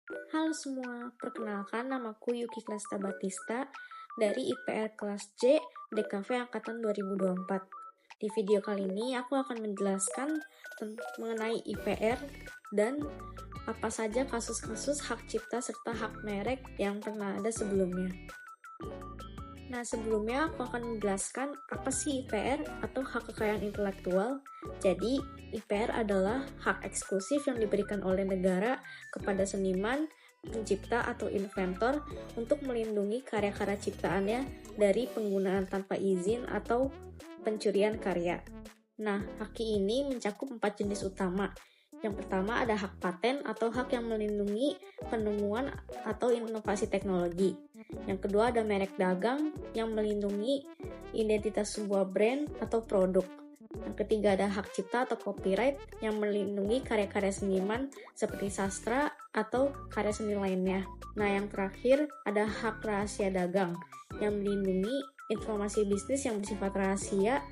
Halo semua, perkenalkan namaku Yuki Klasta Batista dari IPR kelas C DKV Angkatan 2024. Di video kali ini aku akan menjelaskan mengenai IPR dan apa saja kasus-kasus hak cipta serta hak merek yang pernah ada sebelumnya. Nah, sebelumnya aku akan menjelaskan apa sih IPR atau hak kekayaan intelektual. Jadi, IPR adalah hak eksklusif yang diberikan oleh negara kepada seniman, pencipta atau inventor untuk melindungi karya-karya ciptaannya dari penggunaan tanpa izin atau pencurian karya. Nah, hak ini mencakup 4 jenis utama. Yang pertama ada hak paten atau hak yang melindungi penemuan atau inovasi teknologi. Yang kedua ada merek dagang yang melindungi identitas sebuah brand atau produk. Yang ketiga ada hak cipta atau copyright yang melindungi karya-karya seniman seperti sastra atau karya seni lainnya. Nah, yang terakhir ada hak rahasia dagang yang melindungi informasi bisnis yang bersifat rahasia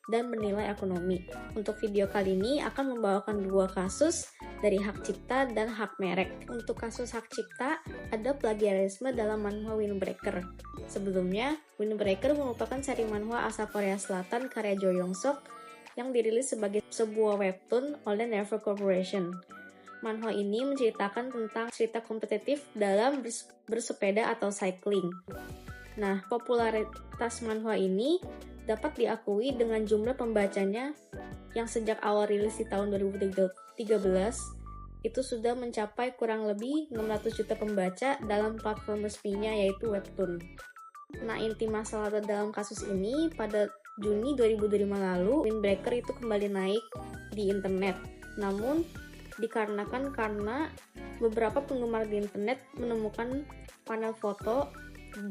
dan bernilai ekonomi. Untuk video kali ini akan membawakan dua kasus dari hak cipta dan hak merek. Untuk kasus hak cipta, ada plagiarisme dalam manhwa Windbreaker. Sebelumnya, Windbreaker merupakan seri manhwa asal Korea Selatan karya Jo Young-sok yang dirilis sebagai sebuah webtoon oleh Never Corporation. Manhwa ini menceritakan tentang cerita kompetitif dalam bersepeda atau cycling. Nah, popularitas manhwa ini dapat diakui dengan jumlah pembacanya yang sejak awal rilis di tahun 2013 itu sudah mencapai kurang lebih 600 juta pembaca dalam platform resminya yaitu Webtoon. Nah, inti masalah dalam kasus ini pada Juni 2025 lalu, Windbreaker itu kembali naik di internet. Namun, dikarenakan karena beberapa penggemar di internet menemukan panel foto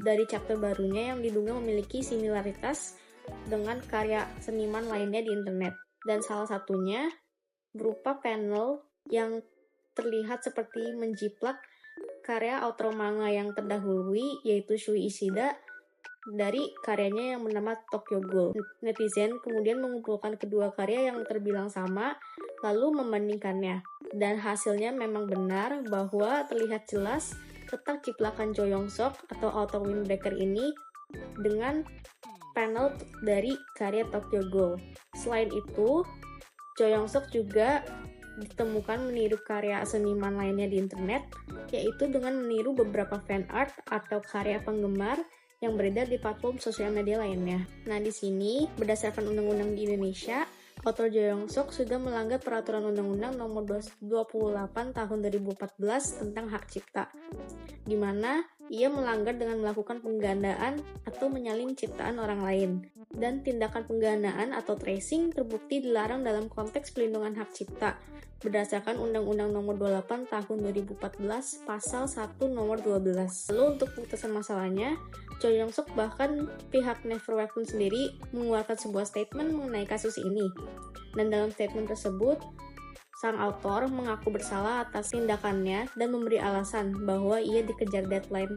dari chapter barunya yang diduga memiliki similaritas dengan karya seniman lainnya di internet. Dan salah satunya berupa panel yang terlihat seperti menjiplak karya author manga yang terdahului yaitu Shui Ishida dari karyanya yang bernama Tokyo Ghoul. Netizen kemudian mengumpulkan kedua karya yang terbilang sama lalu membandingkannya. Dan hasilnya memang benar bahwa terlihat jelas letak ciplakan Jo Young-sok atau author Windbreaker ini dengan panel dari karya Tokyo Ghoul. Selain itu, Jo Young-sok juga ditemukan meniru karya seniman lainnya di internet, yaitu dengan meniru beberapa fan art atau karya penggemar yang beredar di platform sosial media lainnya. Nah, di sini berdasarkan undang-undang di Indonesia, author Jo Young-sok sudah melanggar peraturan undang-undang nomor 28 tahun 2014 tentang hak cipta, di mana ia melanggar dengan melakukan penggandaan atau menyalin ciptaan orang lain. Dan tindakan penggandaan atau tracing terbukti dilarang dalam konteks pelindungan hak cipta berdasarkan Undang-Undang nomor 28 tahun 2014 pasal 1 nomor 12. Lalu untuk putusan masalahnya, Jo Young-sok bahkan pihak Never Webtoon sendiri mengeluarkan sebuah statement mengenai kasus ini. Dan dalam statement tersebut, sang autor mengaku bersalah atas tindakannya dan memberi alasan bahwa ia dikejar deadline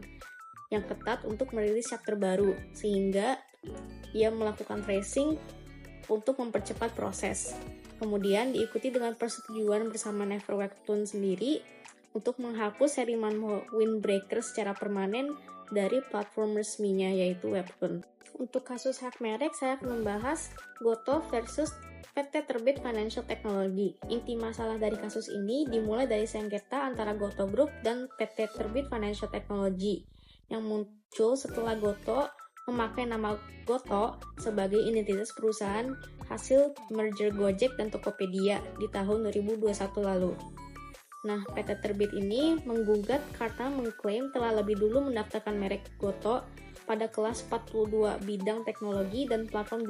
yang ketat untuk merilis chapter baru, sehingga ia melakukan tracing untuk mempercepat proses. Kemudian diikuti dengan persetujuan bersama Never Webtoon sendiri untuk menghapus seri manhwa Windbreaker secara permanen dari platform resminya yaitu Webtoon. Untuk kasus hak merek, saya akan membahas Goto versus PT Terbit Financial Technology. Inti masalah dari kasus ini dimulai dari sengketa antara Goto Group dan PT Terbit Financial Technology yang muncul setelah Goto memakai nama Goto sebagai identitas perusahaan hasil merger Gojek dan Tokopedia di tahun 2021 lalu. Nah, PT Terbit ini menggugat karena mengklaim telah lebih dulu mendaftarkan merek Goto pada kelas 42 bidang teknologi dan platform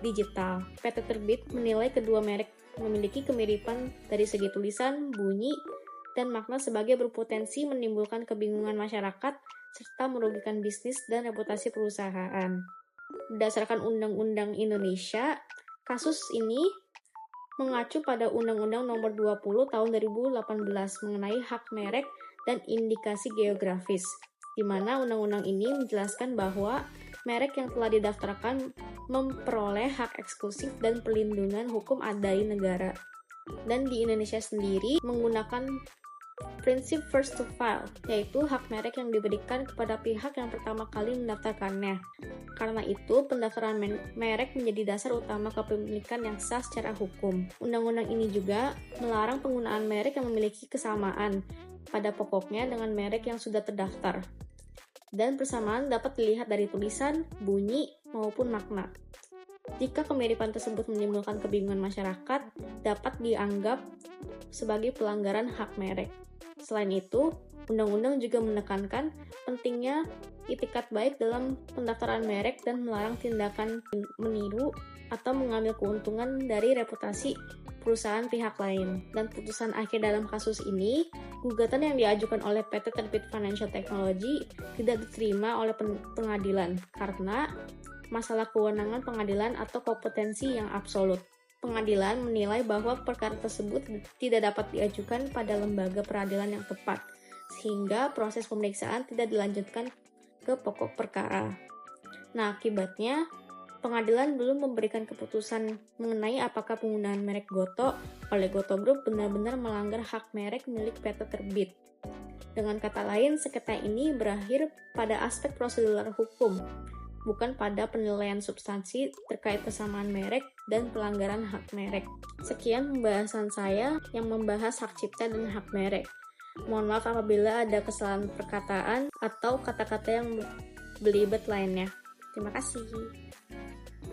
digital. PT Terbit menilai kedua merek memiliki kemiripan dari segi tulisan, bunyi, dan makna sebagai berpotensi menimbulkan kebingungan masyarakat serta merugikan bisnis dan reputasi perusahaan. Berdasarkan Undang-Undang Indonesia, kasus ini mengacu pada Undang-Undang Nomor 20 Tahun 2018 mengenai hak merek dan indikasi geografis, di mana undang-undang ini menjelaskan bahwa merek yang telah didaftarkan memperoleh hak eksklusif dan perlindungan hukum dari negara. Dan di Indonesia sendiri menggunakan prinsip first to file, yaitu hak merek yang diberikan kepada pihak yang pertama kali mendaftarkannya. Karena itu, pendaftaran merek menjadi dasar utama kepemilikan yang sah secara hukum. Undang-undang ini juga melarang penggunaan merek yang memiliki kesamaan pada pokoknya dengan merek yang sudah terdaftar. Dan persamaan dapat dilihat dari tulisan, bunyi, maupun makna. Jika kemiripan tersebut menimbulkan kebingungan masyarakat, dapat dianggap sebagai pelanggaran hak merek. Selain itu, undang-undang juga menekankan pentingnya itikat baik dalam pendaftaran merek dan melarang tindakan meniru atau mengambil keuntungan dari reputasi perusahaan pihak lain. Dan putusan akhir dalam kasus ini, gugatan yang diajukan oleh PT Terbit Financial Technology tidak diterima oleh pengadilan karena masalah kewenangan pengadilan atau kompetensi yang absolut. Pengadilan menilai bahwa perkara tersebut tidak dapat diajukan pada lembaga peradilan yang tepat, sehingga proses pemeriksaan tidak dilanjutkan ke pokok perkara. Nah, akibatnya, pengadilan belum memberikan keputusan mengenai apakah penggunaan merek Gotoh oleh Gotoh Group benar-benar melanggar hak merek milik PT Terbit. Dengan kata lain, sengketa ini berakhir pada aspek prosedural hukum, bukan pada penilaian substansi terkait kesamaan merek dan pelanggaran hak merek. Sekian pembahasan saya yang membahas hak cipta dan hak merek. Mohon maaf apabila ada kesalahan perkataan atau kata-kata yang belibet lainnya. Terima kasih.